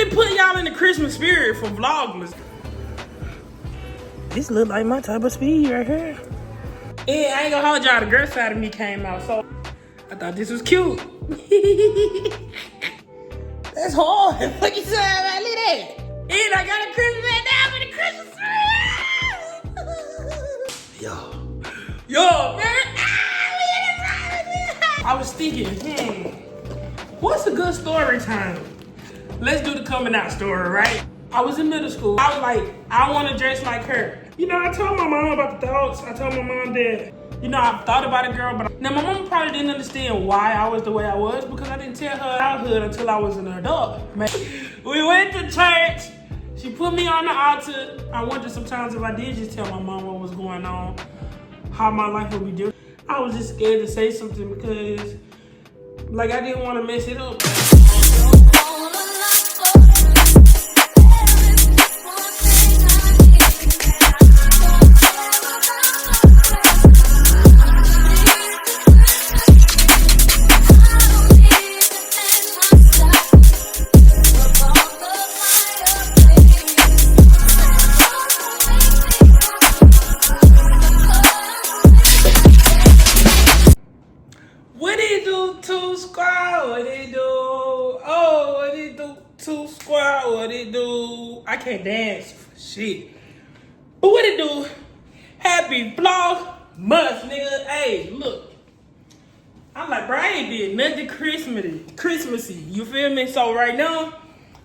been putting y'all in the Christmas spirit for Vlogmas. This look like my type of speed right here. And I ain't gonna hold y'all, the girl side of me came out, so I thought this was cute. That's hard. Look at that, look at that. And I got a Christmas hat now with a Christmas tree. Yo, man. I was thinking, what's a good story time? Let's do the coming out story, right? I was in middle school. I was like, I want to dress like her. You know, I told my mom about the thoughts. I told my mom that, you know, I thought about a girl, but now my mom probably didn't understand why I was the way I was because I didn't tell her childhood until I was an adult. Man, we went to church. She put me on the altar. I wonder sometimes if I did just tell my mom what was going on, how my life would be different. I was just scared to say something because, like, I didn't want to mess it up. I can't dance for shit. But what it do? Happy Vlogmas, nigga. Hey, look. I'm like, bro, I ain't did nothing Christmassy. You feel me? So right now,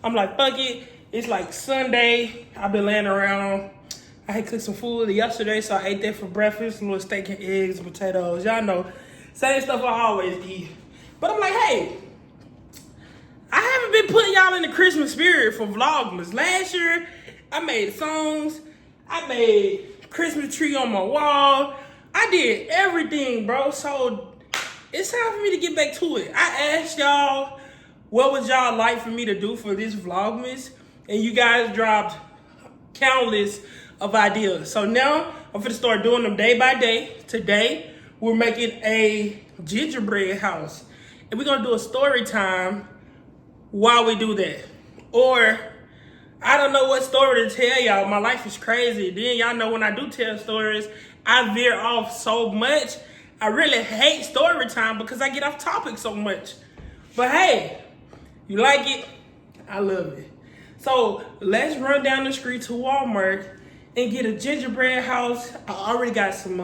I'm like, fuck it. It's like Sunday. I've been laying around. I had cooked some food yesterday, so I ate that for breakfast. A little steak and eggs and potatoes. Y'all know, same stuff I always eat. But I'm like, hey, I haven't been putting y'all in the Christmas spirit for Vlogmas. Last year, I made songs. I made Christmas tree on my wall. I did everything, bro. So it's time for me to get back to it. I asked y'all, what would y'all like for me to do for this Vlogmas? And you guys dropped countless of ideas. So now I'm gonna start doing them day by day. Today, we're making a gingerbread house. And we're gonna do a story time while we do that. Or I don't know what story to tell y'all. My life is crazy. Then y'all know when I do tell stories, I veer off so much. I really hate story time because I get off topic so much. But hey, you like it? I love it. So let's run down the street to Walmart and get a gingerbread house. I already got some,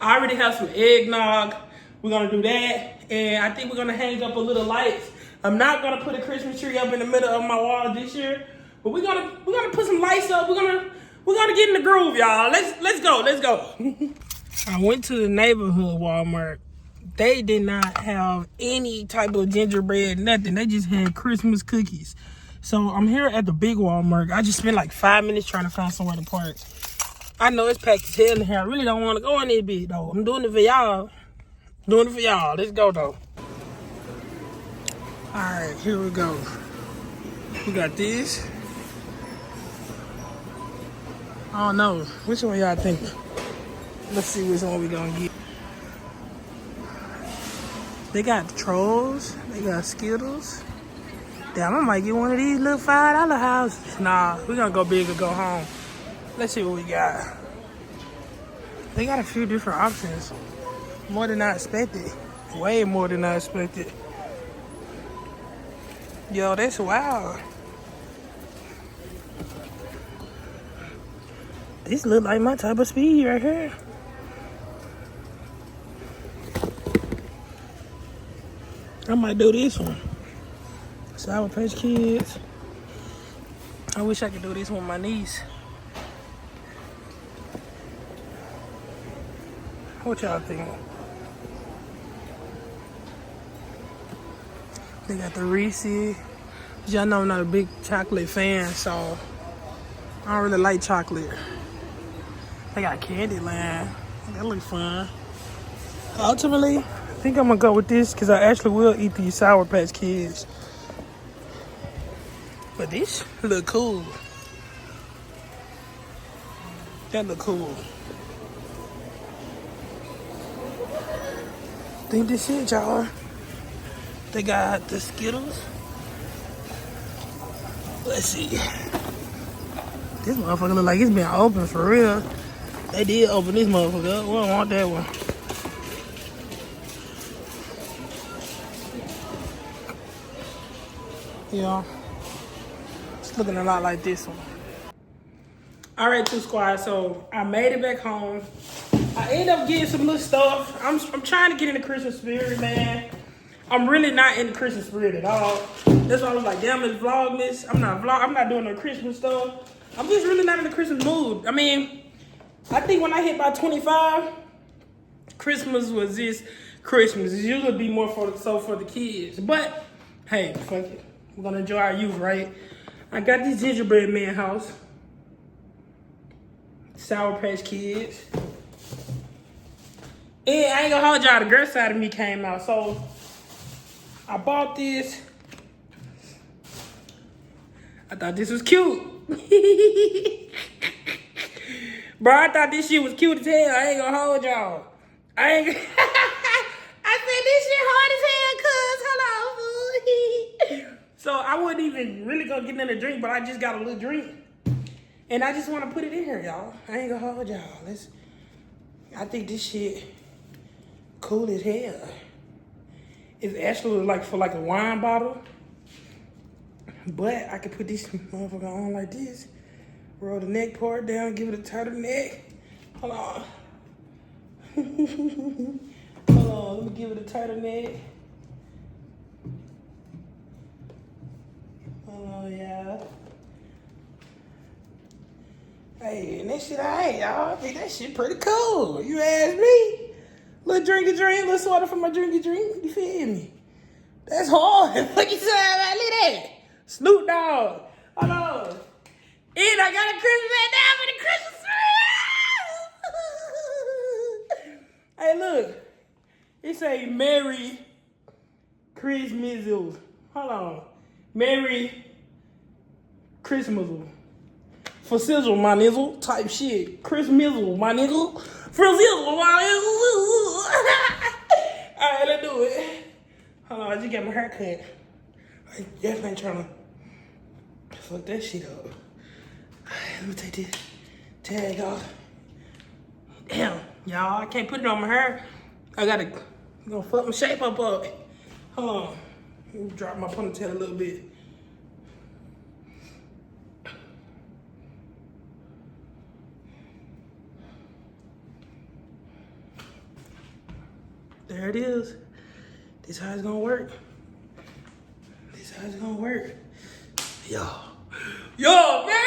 I already have some eggnog. We're gonna do that. And I think we're gonna hang up a little lights. I'm not gonna put a Christmas tree up in the middle of my wall this year, but we're gonna put some lights up. We're gonna get in the groove, y'all. Let's go. I went to the neighborhood Walmart. They did not have any type of gingerbread, nothing. They just had Christmas cookies. So I'm here at the big Walmart. I just spent like 5 minutes trying to find somewhere to park. I know it's packed as hell in here. I really don't want to go in this bit though. I'm doing it for y'all. Let's go though. All right, here we go. We got this. I don't know. Which one y'all think? Let's see which one we gonna get. They got Trolls. They got Skittles. Damn, I might get one of these little $5 houses. Nah, we gonna go big or go home. Let's see what we got. They got a few different options. More than I expected. Way more than I expected. Yo, that's wild. This look like my type of speed right here. I might do this one. Sour Patch Kids. I wish I could do this with my niece. What y'all think? They got the Reese's. Y'all know I'm not a big chocolate fan, so I don't really like chocolate. They got Candyland. That looks fun. Ultimately, I think I'm gonna go with this because I actually will eat these Sour Patch Kids. But this look cool. That look cool. I think this it, y'all. They got the Skittles. Let's see. This motherfucker look like it's been open for real. They did open this motherfucker up. We don't want that one. Yeah. It's looking a lot like this one. All right, Two Squad. So I made it back home. I ended up getting some little stuff. I'm trying to get in the Christmas spirit, man. I'm really not in the Christmas spirit at all. That's why I was like, damn, it's Vlogmas. I'm not doing no Christmas stuff. I'm just really not in the Christmas mood. I mean, I think when I hit about 25, Christmas was just Christmas. It usually be more for the kids. But hey, fuck it. We're gonna enjoy our youth, right? I got this gingerbread man house. Sour Patch Kids. And I ain't gonna hold y'all, the girl side of me came out. So I bought this. I thought this was cute. Bro, I thought this shit was cute as hell. I ain't gonna hold y'all. I said this shit hard as hell, cuz. Hold on. So I wasn't even really gonna get another drink, but I just got a little drink. And I just wanna put it in here, y'all. I ain't gonna hold y'all. I think this shit cool as hell. It's actually like for like a wine bottle. But I could put this motherfucker on like this. Roll the neck part down, give it a turtleneck. Hold on. Hold on, let me give it a turtleneck. Hold on, y'all. Hey, and that shit alright, y'all. I think that shit pretty cool. You ask me. Little drinky drink, little soda for my drinky drink. You feel me? That's hard. What you say about that? Snoop Dogg. Hold on. And I got a Christmas hat down for the Christmas tree. Hey, look. It say Merry Christmas. Hold on. Merry Christmas. For sizzle, my nizzle. Type shit. Christmas, my nigga. For sizzle, my nigga. Alright, let's do it. Hold on, I just got my hair cut. I definitely ain't trying to fuck that shit up. Let me take this tag off. Damn, y'all, I can't put it on my hair. I gotta fuck my shape up. Hold on. Let me drop my ponytail a little bit. There it is. This how it's gonna work. This how it's gonna work. Yo, man.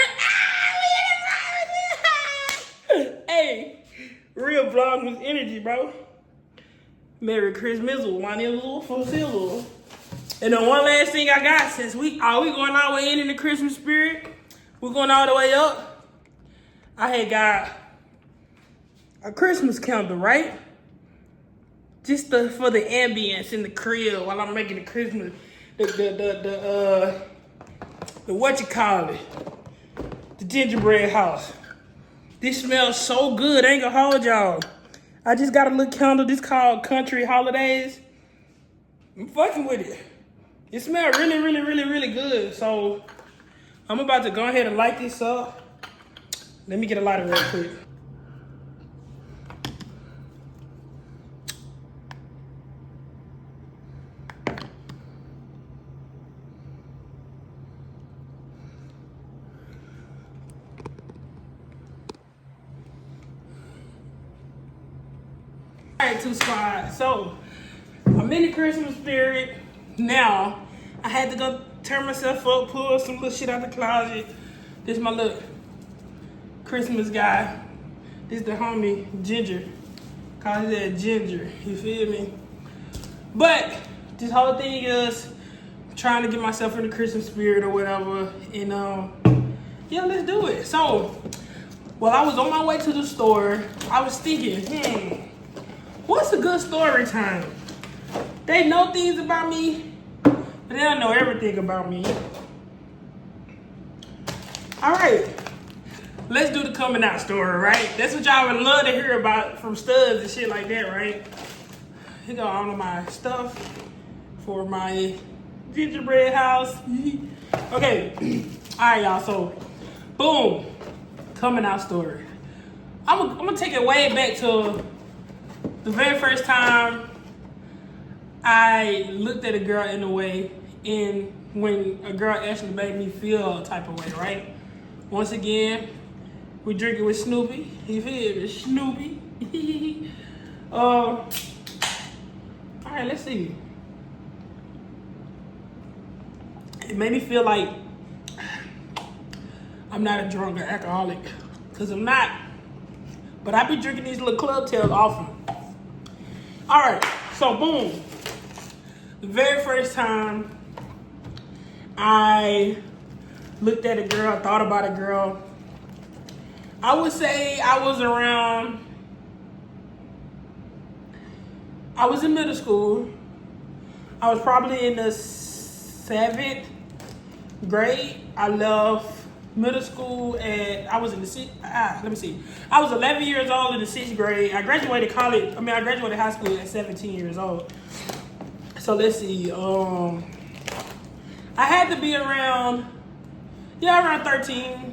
Hey, real Vlogmas energy, bro. Merry Christmas, my nigga, for sizzle. And then one last thing I got, since we going all the way in the Christmas spirit, we're going all the way up. I had got a Christmas candle, right? Just for the ambience in the crib while I'm making the Christmas, the what you call it, the gingerbread house. This smells so good, I ain't gonna hold y'all. I just got a little candle, this called Country Holidays. I'm fucking with it. It smells really, really, really, really good. So I'm about to go ahead and light this up. Let me get a lighter real quick. Alright, Two Squad. So I'm in the Christmas spirit. Now I had to go turn myself up, pull some little shit out the closet. This is my little Christmas guy. This is the homie Ginger. Call his dad Ginger. You feel me? But this whole thing is trying to get myself in the Christmas spirit or whatever. And yeah, let's do it. So while I was on my way to the store, I was thinking, what's a good story time? They know things about me, but they don't know everything about me. All right, let's do the coming out story, right? That's what y'all would love to hear about from studs and shit like that, right? Here go all of my stuff for my gingerbread house. Okay. All right, y'all. So, boom. Coming out story. I'm gonna take it way back to the very first time I looked at a girl in a way, and when a girl actually made me feel a type of way, right? Once again, we drinking with Snoopy. You feel me? Snoopy. All right, let's see. It made me feel like I'm not a drunk or alcoholic, because I'm not. But I be drinking these little club tails often. All right, so boom. The very first time I looked at a girl, thought about a girl, I would say I was in middle school. I was probably in the 7th grade. I left middle school I was in the I was 11 years old in the 6th grade. I graduated I graduated high school at 17 years old. So let's see. I had to be around 13,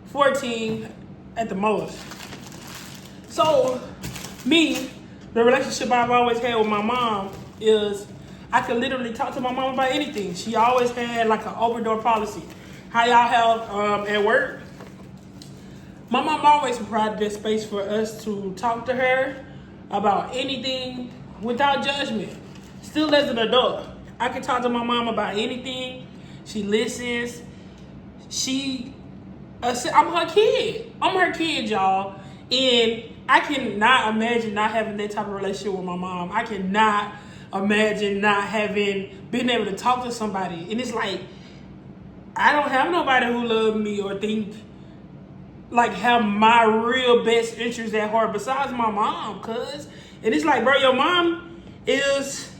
14 at the most. So the relationship I've always had with my mom is I could literally talk to my mom about anything. She always had like an open door policy. How y'all have at work? My mom always provided that space for us to talk to her about anything without judgment. Still as an adult, I can talk to my mom about anything. She listens. I'm her kid. I'm her kid, y'all. And I cannot imagine not having that type of relationship with my mom. I cannot imagine not having been able to talk to somebody. And it's like, I don't have nobody who love me or think like have my real best interest at heart besides my mom, cuz. And it's like, bro, your mom is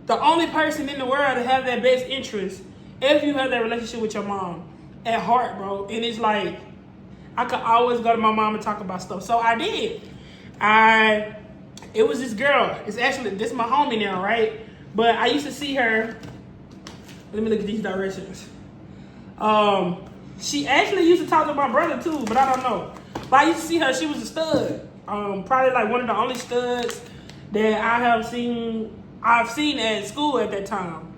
the only person in the world to have that best interest if you have that relationship with your mom at heart, bro. And it's like, I could always go to my mom and talk about stuff. So I did. It was this girl. It's actually, this is my homie now, right? But I used to see her. Let me look at these directions. She actually used to talk to my brother too, but I don't know. But I used to see her. She was a stud. Probably like one of the only studs that I've seen at school at that time.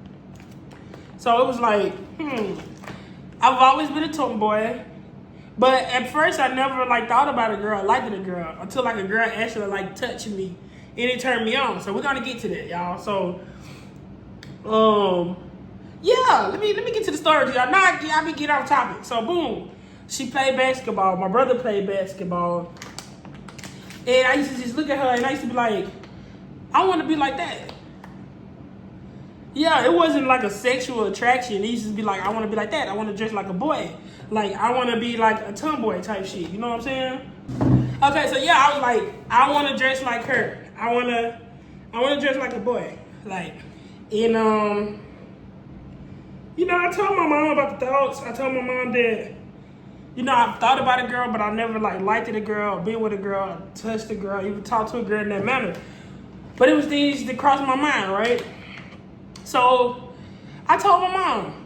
So it was like, I've always been a tomboy. But at first I never like thought about a girl, liked a girl, until like a girl actually like touched me and it turned me on. So we're gonna get to that, y'all. So yeah, let me get to the story, y'all. Now I be get off topic. So boom, she played basketball. My brother played basketball. And I used to just look at her and I used to be like, I want to be like that. Yeah, it wasn't like a sexual attraction. It used to be like, I want to be like that. I want to dress like a boy. Like, I want to be like a tomboy type shit. You know what I'm saying? Okay, so yeah, I was like, I want to dress like her. I want to dress like a boy. Like, and, I told my mom about the thoughts. I told my mom that, I thought about a girl, but I never like liked a girl, been with a girl, touched a girl, even talked to a girl in that manner. But it was things that crossed my mind, right? So I told my mom.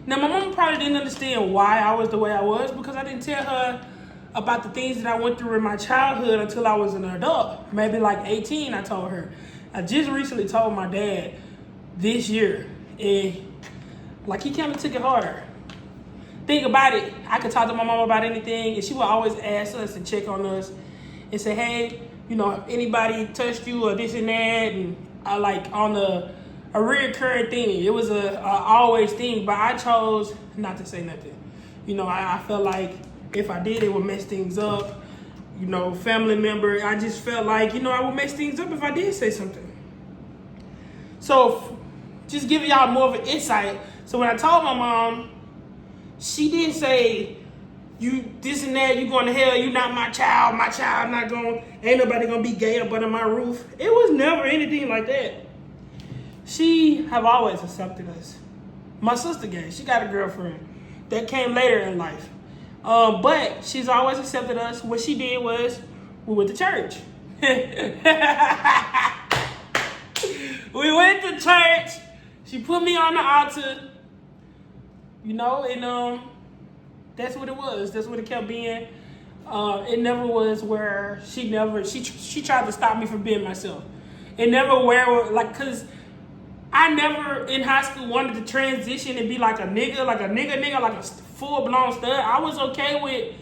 Now my mom probably didn't understand why I was the way I was, because I didn't tell her about the things that I went through in my childhood until I was an adult. Maybe like 18, I told her. I just recently told my dad this year, and like he kind of took it harder. Think about it. I could talk to my mom about anything, and she would always ask us to check on us and say, hey, if anybody touched you or this and that, and like on a reoccurring thing. It was a always thing, but I chose not to say nothing. I felt like if I did, it would mess things up. Family member, I just felt like, I would mess things up if I did say something. So just giving y'all more of an insight. So when I told my mom, she didn't say, you this and that, you going to hell, you not my child not going, ain't nobody gonna be gay up under my roof. It was never anything like that. She have always accepted us. My sister gay, she got a girlfriend that came later in life. But she's always accepted us. What she did was, we went to church. We went to church. She put me on the altar, you know, and that's what it was. That's what it kept being. It never was where she tried to stop me from being myself. It never where, like, cause I never in high school wanted to transition and be like a nigga, like a full-blown stud. I was okay with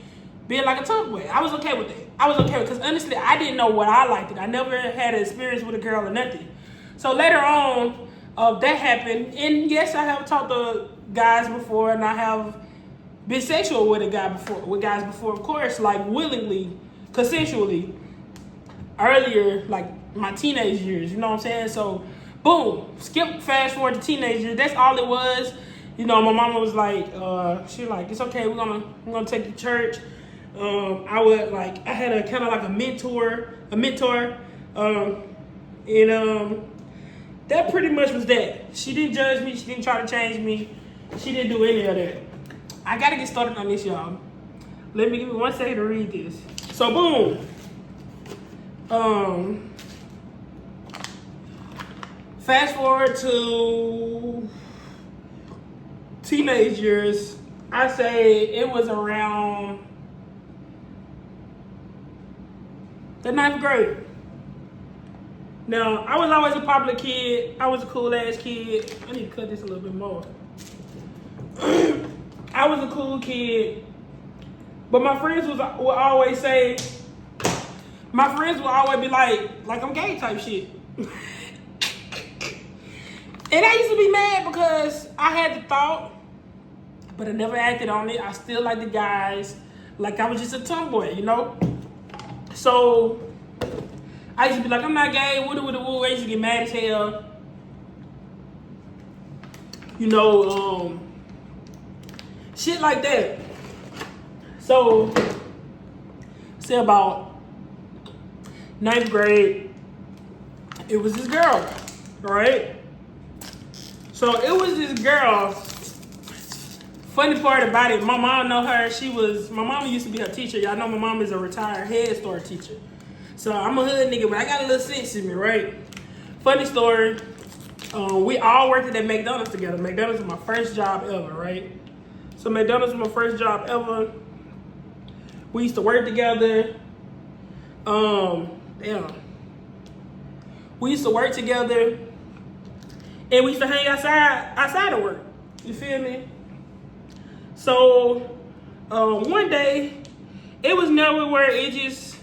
being like a tomboy. I was okay with that. I was okay with, because honestly, I didn't know what I liked. I never had an experience with a girl or nothing. So later on, that happened. And yes, I have talked to guys before, and I have been sexual with guys before, of course, like willingly, consensually, earlier, like my teenage years, you know what I'm saying? So, boom, fast forward to teenage years, that's all it was. You know, my mama was like, she like, it's okay, we're gonna take you to church. I had a kind of like a mentor, that pretty much was that. She didn't judge me, she didn't try to change me, she didn't do any of that. I gotta get started on this, y'all. Give me 1 second to read this. So boom. Fast forward to teenage years. I say it was around the 9th grade. Now, I was always a popular kid. I was a cool ass kid. I need to cut this a little bit more. I was a cool kid, but my friends would always say, my friends would always be like I'm gay type shit. And I used to be mad because I had the thought, but I never acted on it. I still like the guys, like I was just a tomboy, you know? So I used to be like, I'm not gay, woo. I used to get mad as hell. You know, shit like that. So, say about 9th grade, it was this girl, right? So it was this girl. Funny part about it, my mom know her. My mama used to be her teacher. Y'all know my mom is a retired Head Start teacher. So I'm a hood nigga, but I got a little sense in me, right? Funny story. We all worked at McDonald's together. McDonald's was my first job ever, right? So McDonald's was my first job ever. We used to work together. We used to work together, and we used to hang outside of work. You feel me? So one day, it was never where it just,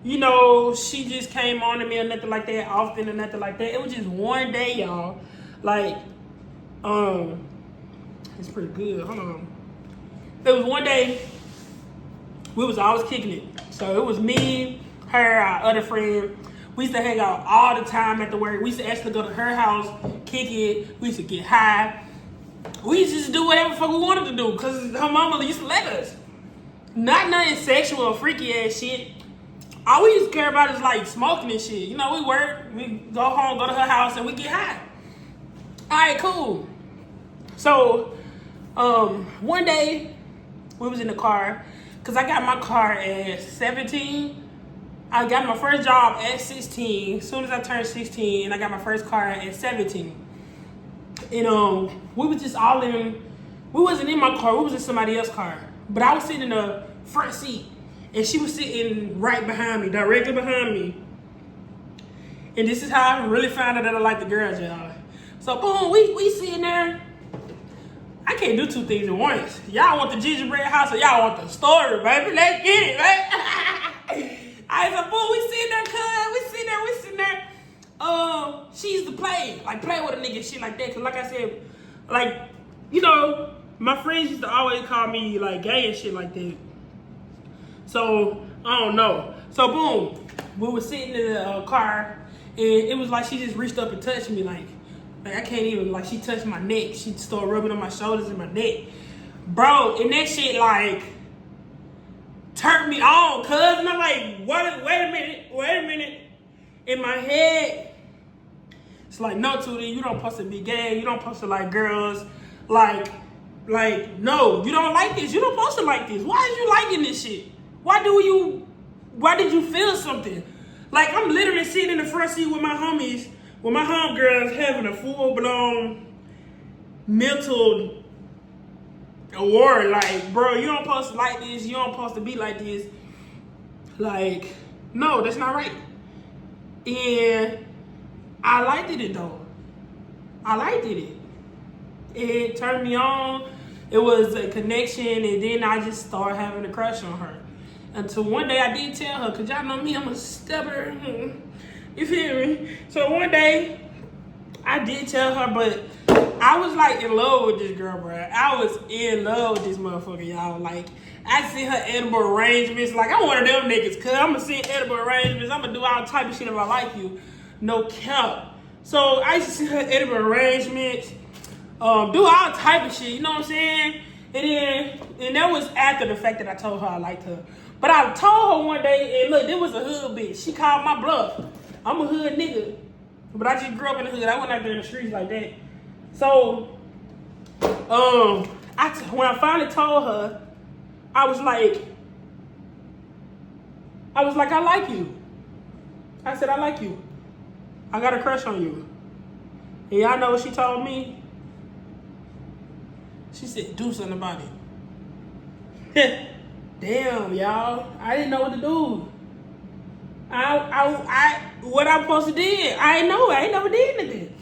you know, she just came on to me or nothing like that often or nothing like that. It was just one day, y'all. Like, it's pretty good. Hold on. It was one day, we was always kicking it. So it was me, her, our other friend. We used to hang out all the time at the work. We used to actually go to her house, kick it. We used to get high. We used to just do whatever the fuck we wanted to do because her mama used to let us. Not nothing sexual or freaky ass shit. All we used to care about is like smoking and shit. You know, we work, we go home, go to her house, and we get high. All right, cool. So, one day, we was in the car, because I got my car at 17. I got my first job at 16. As soon as I turned 16, I got my first car at 17. And we was just all we wasn't in my car, we was in somebody else's car. But I was sitting in the front seat, and she was sitting right behind me, directly behind me. And this is how I really found out that I like the girls, y'all. So boom, we sitting there. I can't do two things at once. Y'all want the gingerbread house or y'all want the story, baby? Let's get it, right? I was like, boom, we sitting there, cuz. We sitting there. She used to play with a nigga and shit like that. Cause like I said, like, you know, my friends used to always call me like gay and shit like that. So, I don't know. So boom, we were sitting in the car, and it was like she just reached up and touched me like I can't even, like she touched my neck. She started rubbing on my shoulders and my neck. Bro, and that shit like turned me on, cuz. And I'm like, wait a minute. In my head, it's like, no, Tootie, you don't supposed to be gay. You don't supposed to like girls. Like, no, you don't like this. You don't supposed to like this. Why are you liking this shit? Why did you feel something? Like, I'm literally sitting in the front seat with my homies, with my homegirls having a full-blown mental war. Like, bro, you don't supposed to like this. You don't supposed to be like this. Like, no, that's not right. And I liked it though. I liked it. It turned me on. It was a connection, and then I just started having a crush on her. Until one day I did tell her, because y'all know me, I'm a stubborn. You feel me? So one day I did tell her, but I was like in love with this girl, bro. I was in love with this motherfucker, y'all. Like, I see her edible arrangements. Like, I'm one of them niggas, because I'm going to see edible arrangements. I'm going to do all type of shit if I like you. No cap. So I used to see her edible arrangements, do all type of shit, you know what I'm saying? And that was after the fact that I told her I liked her. But I told her one day, and look, this was a hood bitch. She called my bluff. I'm a hood nigga. But I just grew up in the hood. I went out there in the streets like that. So, when I finally told her, I was like, I like you. I said, I like you. I got a crush on you. And y'all know what she told me? She said, do something about it. Damn, y'all. I didn't know what to do. What I'm supposed to do? I ain't know. I ain't never did anything.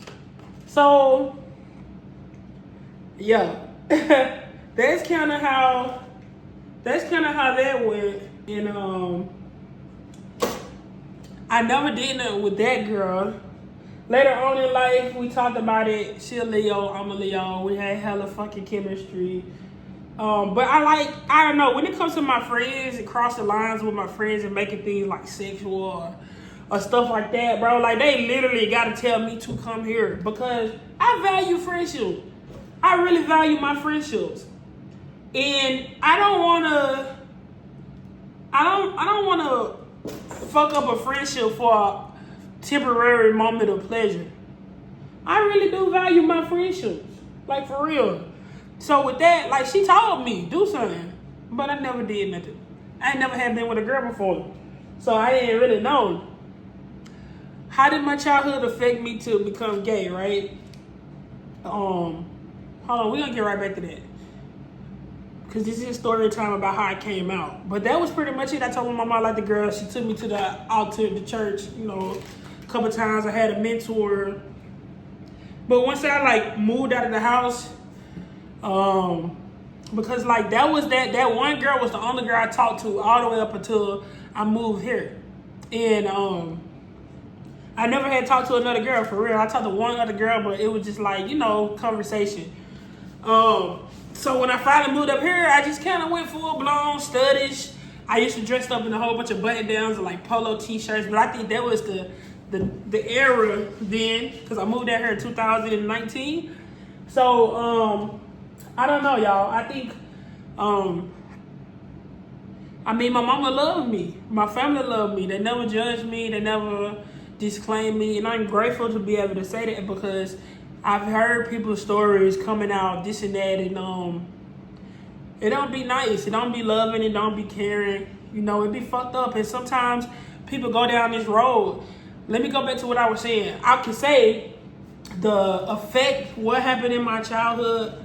So, yeah. That's kind of how that went. And I never did nothing with that girl. Later on in life, we talked about it. She a Leo, I'm a Leo. We had hella fucking chemistry. But I don't know, when it comes to my friends and crossing lines with my friends and making things like sexual or stuff like that, bro, like they literally gotta tell me to come here because I value friendship. I really value my friendships. And I don't wanna fuck up a friendship for a temporary moment of pleasure. I really do value my friendships. Like, for real. So with that, like, she told me, do something. But I never did nothing. I ain't never had been with a girl before. So I didn't really know. How did my childhood affect me to become gay, right? Hold on, we're gonna get right back to that. Because this is story time about how I came out. But that was pretty much it. I told my mama I liked the girl. She took me to the altar, the church, you know, a couple times. I had a mentor. But once I like moved out of the house, because like that one girl was the only girl I talked to all the way up until I moved here. And I never had talked to another girl for real. I talked to one other girl, but it was just like, you know, conversation. So when I finally moved up here, I just kind of went full blown studdish. I used to dress up in a whole bunch of button downs and like polo t-shirts, but I think that was the era then, because I moved out here in 2019. So I don't know, y'all. I think I mean, my mama loved me. My family loved me. They never judged me. They never disclaimed me. And I'm grateful to be able to say that because I've heard people's stories coming out, this and that, and it don't be nice. It don't be loving. It don't be caring. You know, it be fucked up. And sometimes people go down this road. Let me go back to what I was saying. I can say the effect, what happened in my childhood,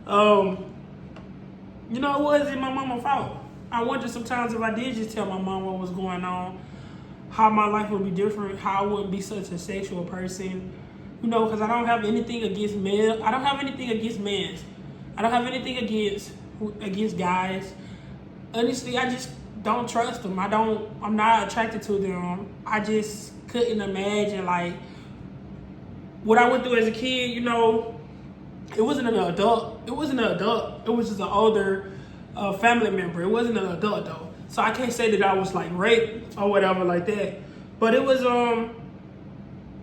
you know, it wasn't my mama's fault. I wonder sometimes if I did just tell my mom what was going on, how my life would be different, how I wouldn't be such a sexual person. You know, because I don't have anything against men. I don't have anything against men. I don't have anything against guys. Honestly, I just don't trust them. I'm not attracted to them. I just couldn't imagine, like, what I went through as a kid, you know. It wasn't an adult. It wasn't an adult. It was just an older family member. It wasn't an adult, though. So I can't say that I was, like, raped or whatever like that. But it was,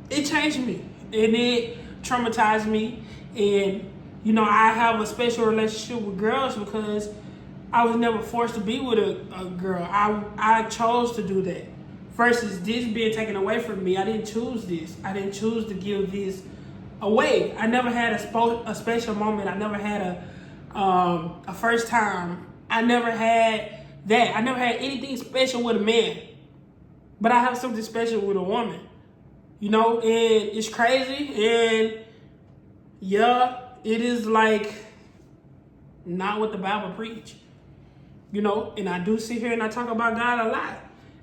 it changed me. And it traumatized me. And, you know, I have a special relationship with girls because I was never forced to be with a girl. I chose to do that. Versus this being taken away from me. I didn't choose this. I didn't choose to give this away. I never had a special moment. I never had a first time. I never had that. I never had anything special with a man. But I have something special with a woman. You know, and it's crazy, and yeah, it is like not what the Bible preach. You know, and I do sit here and I talk about God a lot.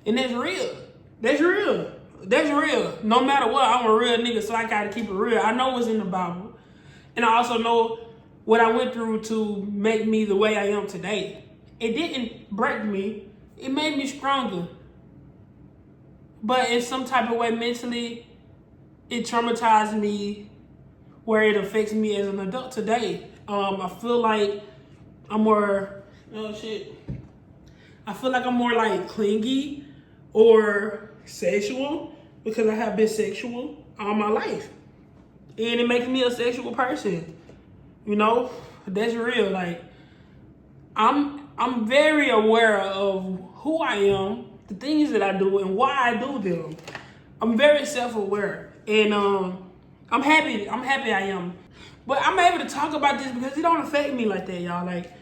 And that's real. That's real. That's real. No matter what, I'm a real nigga, so I gotta keep it real. I know what's in the Bible. And I also know what I went through to make me the way I am today. It didn't break me. It made me stronger. But in some type of way, mentally, it traumatized me where it affects me as an adult today. I feel like I'm more, I feel like I'm more like clingy or sexual because I have been sexual all my life. And it makes me a sexual person. You know, that's real. Like, I'm very aware of who I am, the things that I do, and why I do them. I'm very self-aware, and I'm happy I am. But I'm able to talk about this because it don't affect me like that, y'all. Like,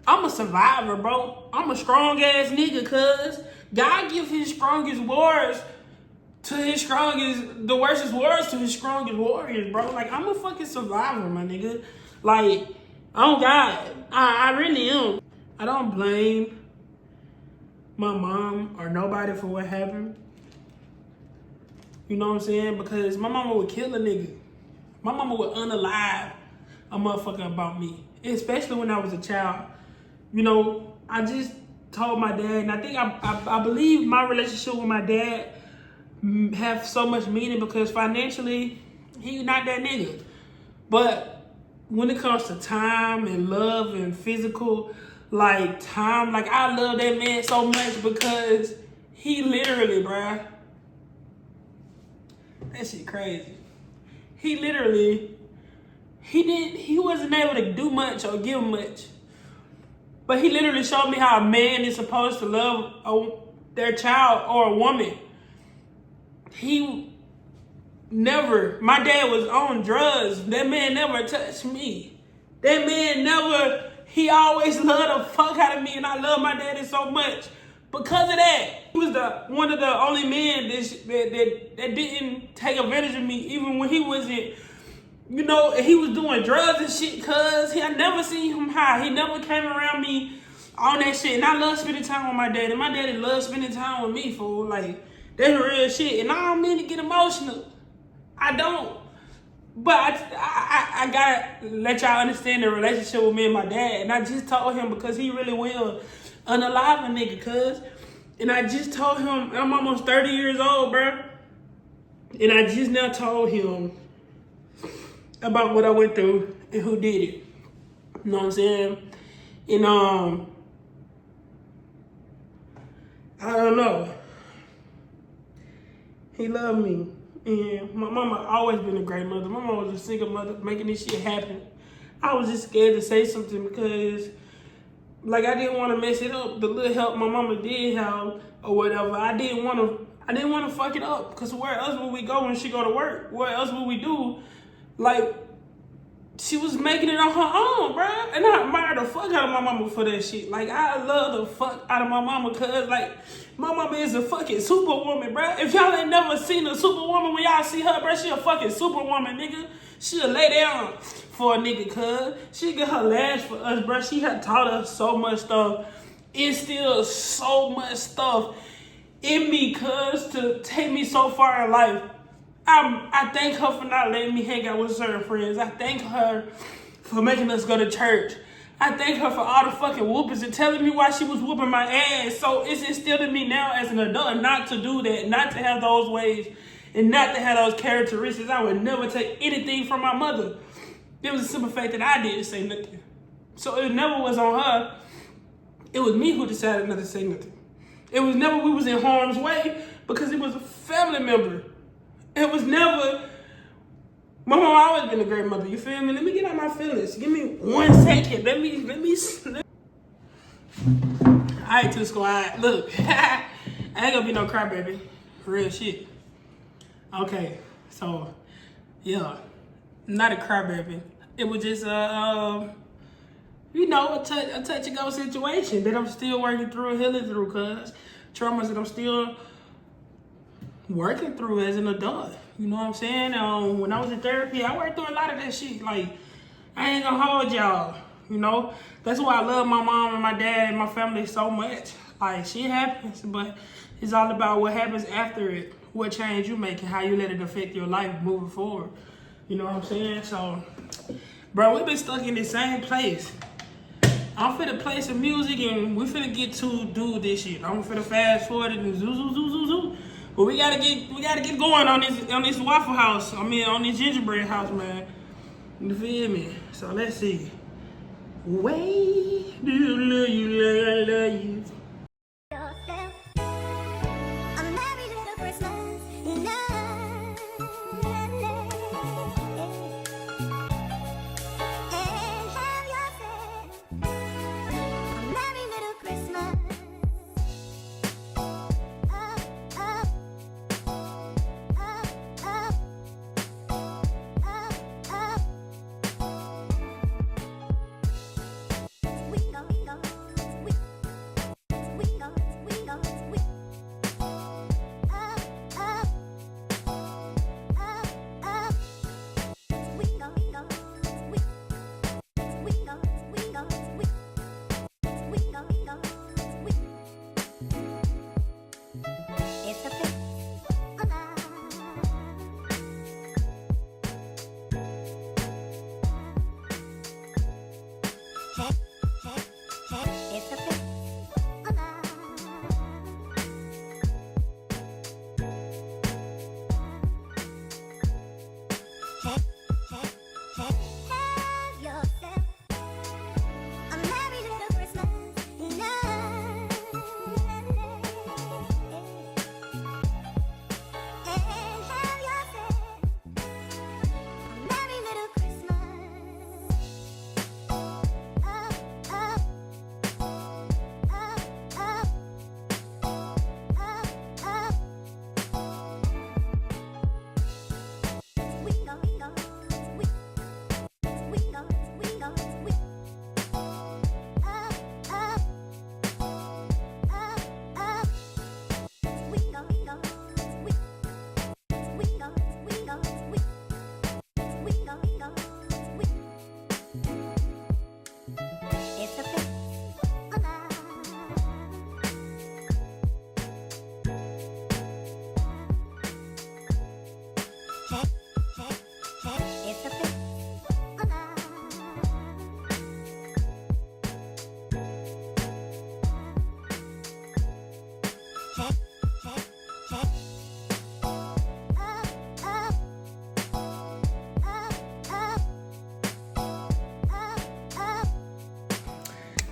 I'm a survivor, bro. I'm a strong ass nigga, cuz God gives his strongest words to his strongest, the worstest words to his strongest warriors, bro. Like, I'm a fucking survivor, my nigga. Like, oh God, I really am. I don't blame my mom or nobody for what happened. You know what I'm saying? Because my mama would kill a nigga. My mama would unalive a motherfucker about me, especially when I was a child. You know, I just told my dad, and I think I believe my relationship with my dad have so much meaning because financially, he not that nigga. But when it comes to time and love and physical, like time, like I love that man so much because he literally, bruh, that shit crazy. He literally, he wasn't able to do much or give much. But he literally showed me how a man is supposed to love their child or a woman. He never, my dad was on drugs. That man never touched me. That man never, he always loved the fuck out of me, and I love my daddy so much. Because of that, he was one of the only men that didn't take advantage of me, even when he wasn't, you know, he was doing drugs and shit, cuz I never seen him high. He never came around me on that shit. And I love spending time with my daddy. My daddy loves spending time with me, fool. Like, that's real shit. And I don't mean to get emotional. I don't. But I gotta let y'all understand the relationship with me and my dad. And I just told him because he really will unalive a nigga, cuz. And I just told him, I'm almost 30 years old, bro. And I just now told him about what I went through and who did it. You know what I'm saying? And I don't know. He loved me. And my mama always been a great mother. My mama was a single mother making this shit happen. I was just scared to say something because, like, I didn't want to mess it up. The little help my mama did have or whatever, I didn't want to fuck it up. Because where else would we go when she go to work? What else would we do? Like, she was making it on her own, bruh. And I admire the fuck out of my mama for that shit. Like, I love the fuck out of my mama because, like, my mama is a fucking superwoman, bruh. If y'all ain't never seen a superwoman, when y'all see her, bruh, she a fucking superwoman, nigga. She'll lay down for a nigga, cuz. She get her lash for us, bruh. She had taught us so much stuff. Instilled so much stuff in me, cuz, to take me so far in life. I thank her for not letting me hang out with certain friends. I thank her for making us go to church. I thank her for all the fucking whoopings and telling me why she was whooping my ass. So it's instilled in me now as an adult not to do that, not to have those ways, and not to have those characteristics. I would never take anything from my mother. It was a simple fact that I didn't say nothing. So it never was on her. It was me who decided not to say nothing. It was never we was in harm's way because it was a family member. It was never, my mom always been a great mother, you feel me? Let me get out my feelings. Give me 1 second. Let me. All right, to squad. Look, I ain't gonna be no crybaby. Real shit. Okay, so, yeah, not a crybaby. It was just, you know, a touch and go situation that I'm still working through and healing through, cuz. Traumas that I'm still working through as an adult. You know what I'm saying? When I was in therapy, I worked through a lot of that shit. Like, I ain't gonna hold y'all, you know. That's why I love my mom and my dad and my family so much. Like, shit happens, but it's all about what happens after it, what change you make, and how you let it affect your life moving forward. You know what I'm saying? So, bro, we've been stuck in the same place. I'm finna play some music and we finna get to do this shit. I'm finna fast forward and zoo zoo zoo zoo zoo. But we gotta get going on this Waffle House. I mean on this gingerbread house, man. You feel me? So let's see. Way do you love you like I love you?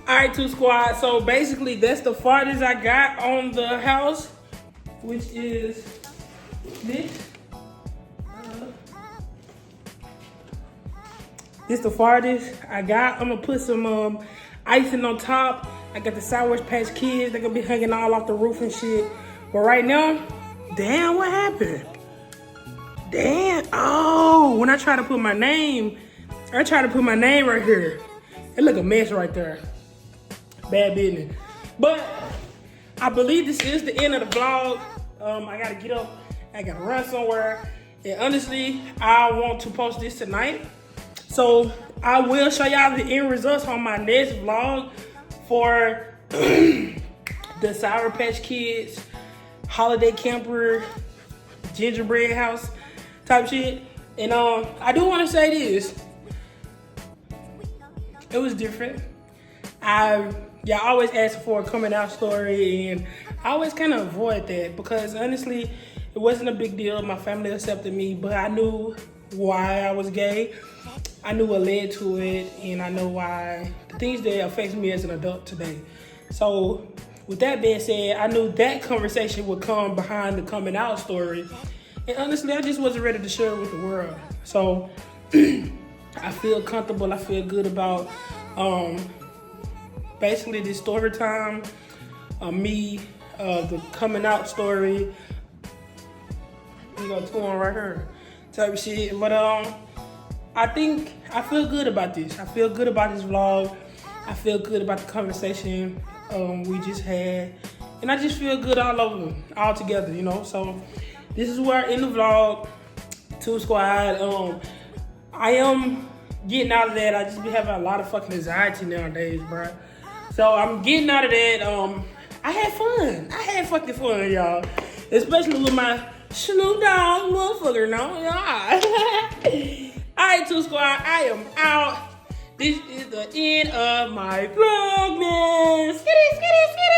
All right, Two Squad. So basically, that's the farthest I got on the house, which is this. This the farthest I got. I'm gonna put some icing on top. I got the Sour Patch Kids. They're gonna be hanging all off the roof and shit. But right now, damn, what happened? Damn. Oh, when I try to put my name, right here. It look a mess right there. Bad business. But I believe this is the end of the vlog. I gotta get up. I gotta run somewhere. And honestly, I want to post this tonight. So I will show y'all the end results on my next vlog for the Sour Patch Kids holiday camper gingerbread house type shit. And I do want to say this. It was different. Y'all always ask for a coming out story, and I always kind of avoid that because honestly, it wasn't a big deal. My family accepted me, but I knew why I was gay. I knew what led to it, and I know why the things that affect me as an adult today. So with that being said, I knew that conversation would come behind the coming out story. And honestly, I just wasn't ready to share it with the world. So I feel comfortable. I feel good about basically this story time, the coming out story. You know, two on right here, type of shit. But I think I feel good about this. I feel good about this vlog. I feel good about the conversation we just had, and I just feel good all together. You know, so this is where in the vlog, Two Squad. I am getting out of that. I just be having a lot of fucking anxiety nowadays, bro. So I'm getting out of that. I had fun. I had fucking fun, y'all. Especially with my Snoop Dogg motherfucker, no? Yeah. Alright, Toot Squad, I am out. This is the end of my vlogmas. Skitty, skitty, skitty.